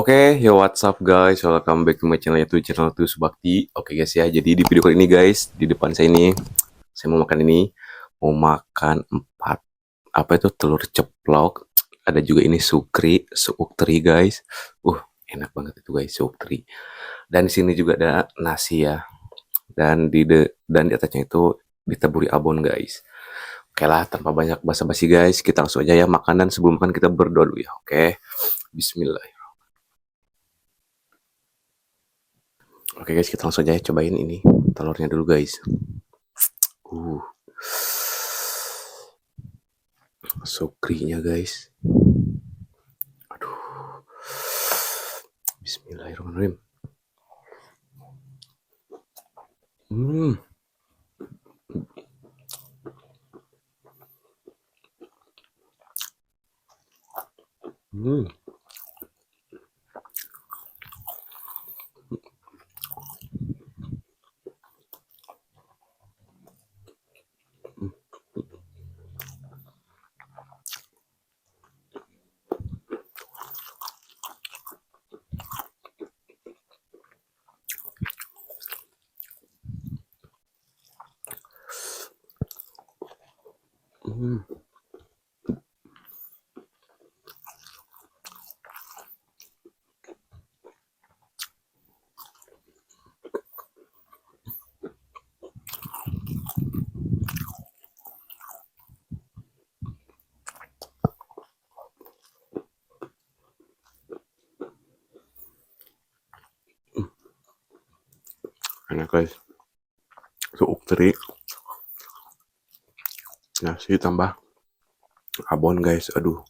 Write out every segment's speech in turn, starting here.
Oke, yo what's up guys, welcome back to my channel, yaitu channel tuh Subakti. Oke guys ya, jadi di video kali ini guys, di depan saya ini, saya mau makan ini, mau makan 4, apa itu, telur ceplok. Ada juga ini sukri guys. Enak banget itu guys, sukri. Dan di sini juga ada nasi ya. Dan di atasnya itu ditaburi abon guys. Oke lah, tanpa banyak basa-basi guys, kita langsung aja ya makanan. Sebelum makan kita berdoa dulu ya. Oke, Bismillah. Oke guys, kita langsung aja cobain ini telurnya dulu guys. Sukrinya guys. Aduh. Bismillahirrahmanirrahim. Hmm. Hmm. Hmm. Enak guys. Sukri. Nasi tambah abon guys. Aduh.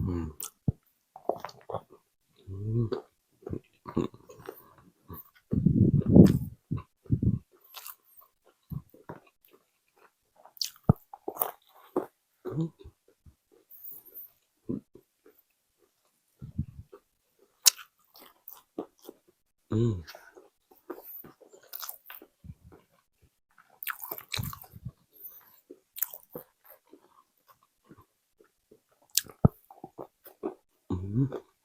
Hmm. Hmm. Hmm. Hmm.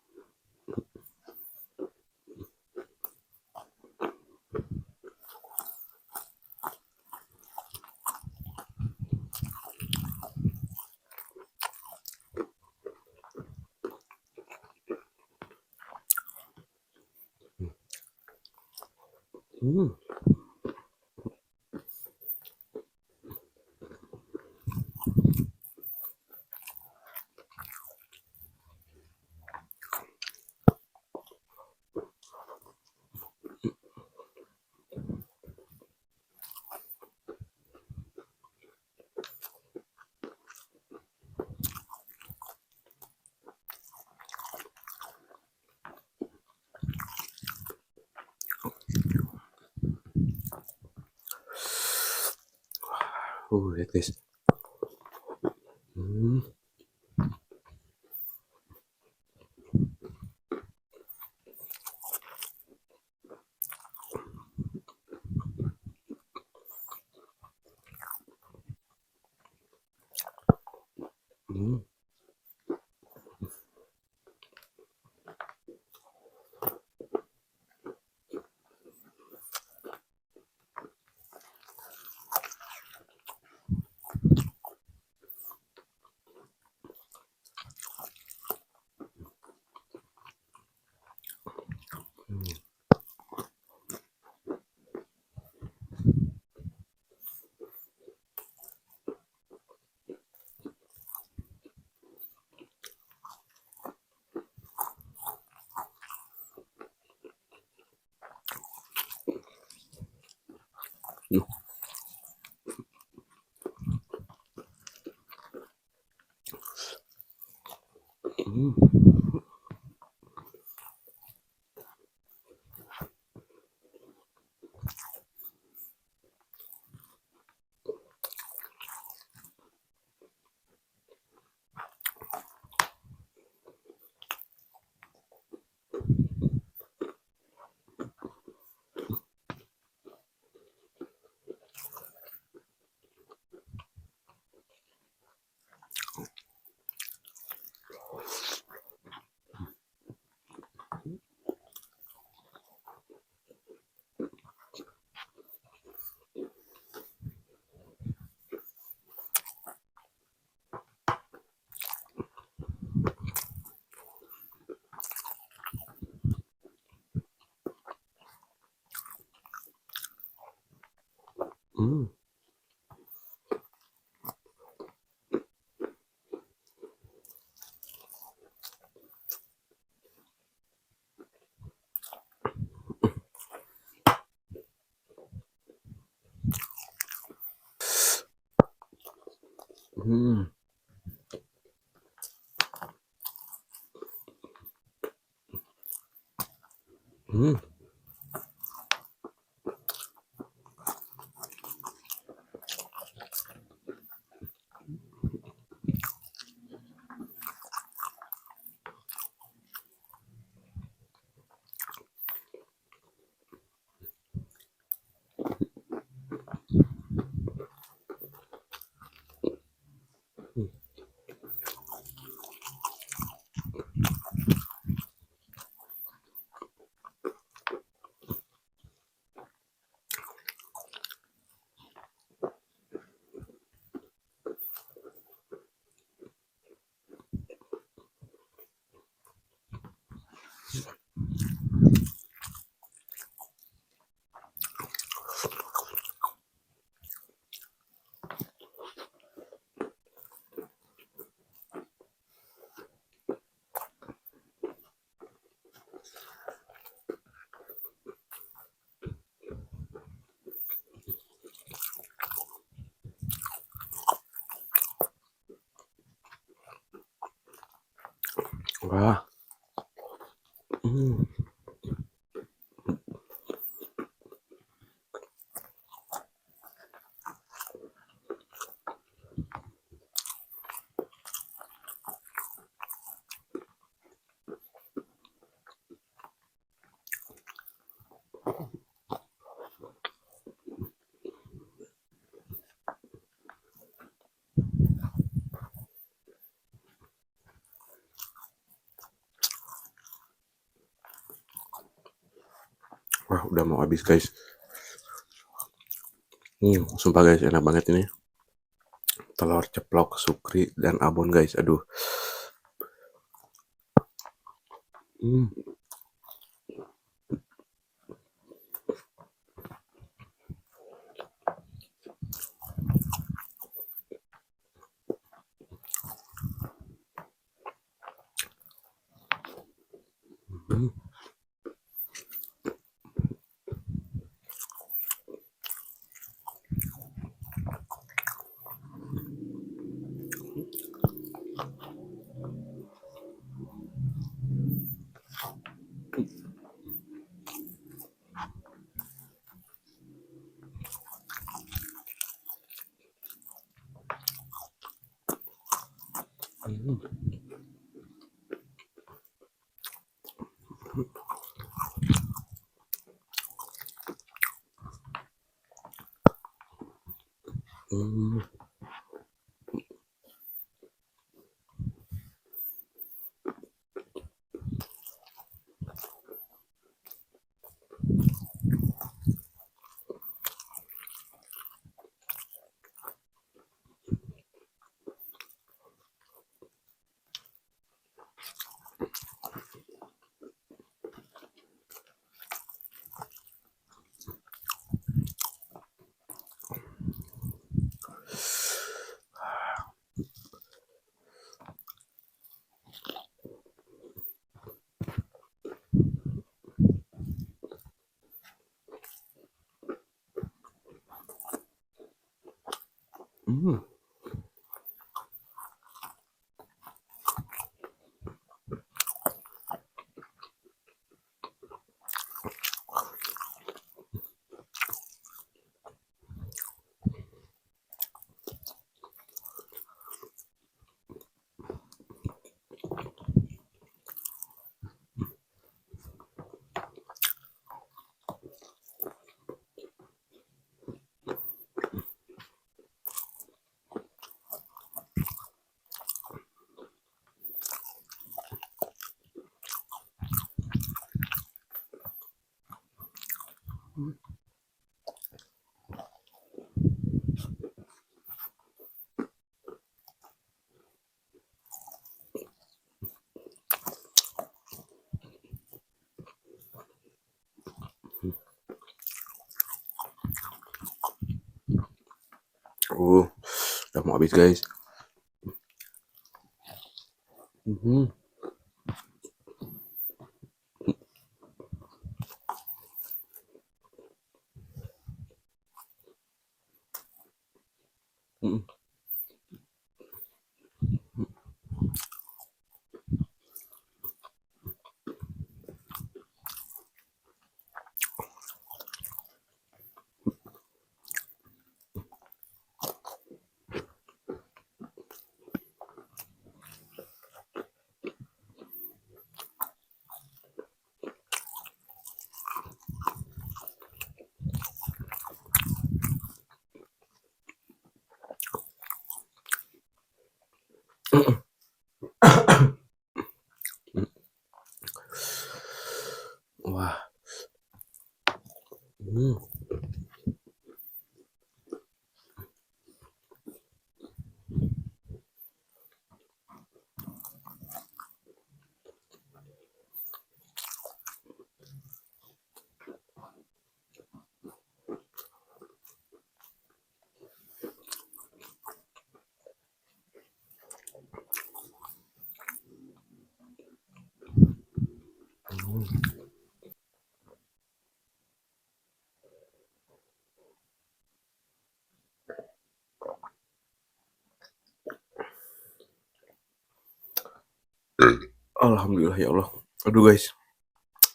Hmm. Lihat guys. Hmm. Hmm. Hmm. Hmm. Hmm. Wah. Hmm. Wah, udah mau habis guys. Sumpah guys, enak banget ini. Telur ceplok, sukri, dan abon guys. Aduh. Hmm. Hmm. Hmm. Hmm. Udah mau habis guys. Hmm. Hmm. Wah. Hmm. Alhamdulillah ya Allah. Aduh guys,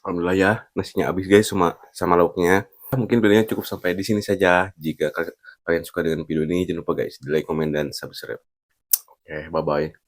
alhamdulillah ya nasinya habis guys sama lauknya. Mungkin videonya cukup sampai di sini saja. Jika kalian suka dengan video ini, jangan lupa guys di like, komen, dan subscribe. Oke, bye bye.